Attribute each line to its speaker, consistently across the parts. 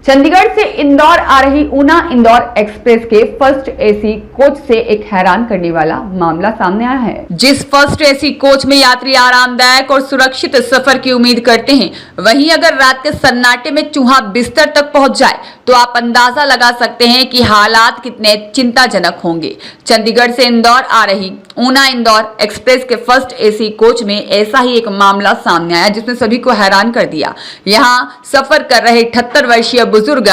Speaker 1: चंडीगढ़ से इंदौर आ रही ऊना इंदौर एक्सप्रेस के फर्स्ट एसी कोच से एक हैरान करने वाला मामला सामने आया है। जिस फर्स्ट एसी कोच में यात्री आरामदायक और सुरक्षित सफर की उम्मीद करते हैं, वहीं अगर रात के सन्नाटे में चूहा बिस्तर तक पहुंच जाए तो आप अंदाजा लगा सकते हैं कि हालात कितने चिंताजनक होंगे। चंडीगढ़ से इंदौर आ रही ऊना इंदौर एक्सप्रेस के फर्स्ट एसी कोच में ऐसा ही एक मामला सामने आया जिसने सभी को हैरान कर दिया। यहां सफर कर रहे 78 वर्षीय बुजुर्ग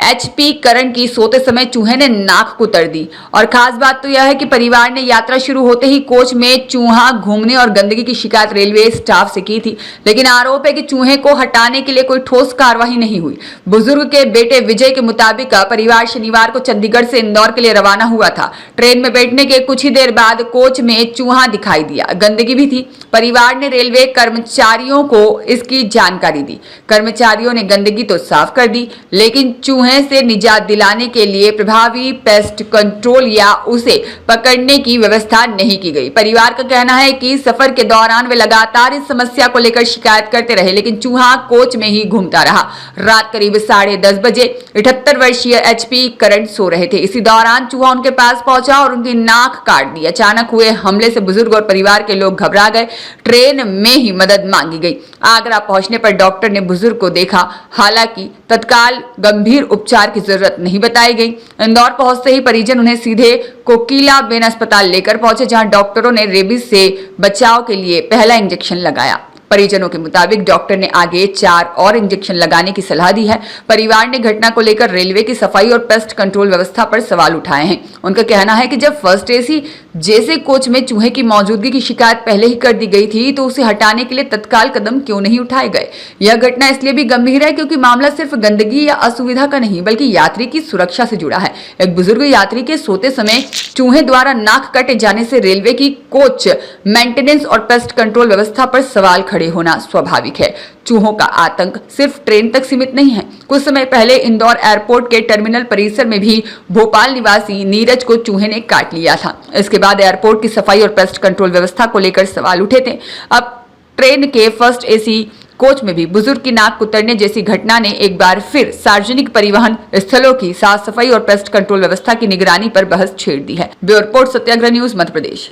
Speaker 1: HP करण की सोते समय चूहे ने नाक कुतर दी। और खास बात तो यह है कि परिवार ने यात्रा शुरू होते ही कोच में चूहा घूमने और गंदगी की शिकायत रेलवे स्टाफ से की थी, लेकिन आरोप है कि चूहे को हटाने के लिए कोई ठोस कार्रवाई नहीं हुई। बुजुर्ग के बेटे विजय के मुताबिक परिवार शनिवार को चंडीगढ़ से इंदौर के लिए रवाना हुआ था। ट्रेन में बैठने के कुछ ही देर बाद कोच में चूहा दिखाई दिया, गंदगी भी थी। परिवार ने रेलवे कर्मचारियों को इसकी जानकारी दी। कर्मचारियों ने गंदगी तो साफ कर दी, लेकिन चूहे से निजात दिलाने के लिए प्रभावी पेस्ट कंट्रोल या उसे पकड़ने की व्यवस्था नहीं की गई। परिवार का कहना है कि सफर के दौरान वे लगातार इस समस्या को लेकर शिकायत करते रहे, लेकिन चूहा कोच में ही घूमता रहा। रात करीब 10:30 बजे 78 वर्षीय HP करण सो रहे थे। इसी दौरान चूहा उनके पास पहुंचा और उनकी नाक काट दी। अचानक हुए हमले से बुजुर्ग और परिवार के लोग घबरा गए। ट्रेन में ही मदद मांगी गई। आगरा पहुंचने पर डॉक्टर ने बुजुर्ग को देखा, हालांकि तत्काल गंभीर उपचार की जरूरत नहीं बताई गई। इंदौर पहुंचते ही परिजन उन्हें सीधे कोकिलाबेन अस्पताल लेकर पहुंचे, जहां डॉक्टरों ने रेबीज से बचाव के लिए पहला इंजेक्शन लगाया। परिजनों के मुताबिक डॉक्टर ने आगे 4 और इंजेक्शन लगाने की सलाह दी है। परिवार ने घटना को लेकर रेलवे की सफाई और पेस्ट कंट्रोल व्यवस्था पर सवाल उठाए हैं। उनका कहना है कि जब फर्स्ट एसी जैसे कोच में चूहे की मौजूदगी की शिकायत पहले ही कर दी गई थी, तो उसे हटाने के लिए तत्काल कदम क्यों नहीं उठाए गए। यह घटना इसलिए भी गंभीर है क्योंकि मामला सिर्फ गंदगी या असुविधा का नहीं, बल्कि यात्री की सुरक्षा से जुड़ा है। एक बुजुर्ग यात्री के सोते समय चूहे द्वारा नाक कटे जाने से रेलवे की कोच मेंटेनेंस और पेस्ट कंट्रोल व्यवस्था पर सवाल खड़े होना स्वाभाविक है। चूहों का आतंक सिर्फ ट्रेन तक सीमित नहीं है। कुछ समय पहले इंदौर एयरपोर्ट के टर्मिनल परिसर में भी भोपाल निवासी नीरज को चूहे ने काट लिया था। इसके बाद एयरपोर्ट की सफाई और पेस्ट कंट्रोल व्यवस्था को लेकर सवाल उठे थे। अब ट्रेन के फर्स्ट एसी कोच में भी बुजुर्ग की नाक कुतरने जैसी घटना ने एक बार फिर सार्वजनिक परिवहन स्थलों की साफ सफाई और पेस्ट कंट्रोल व्यवस्था की निगरानी पर बहस छेड़ दी है। ब्यूरो रिपोर्ट, सत्याग्रह न्यूज, मध्य प्रदेश।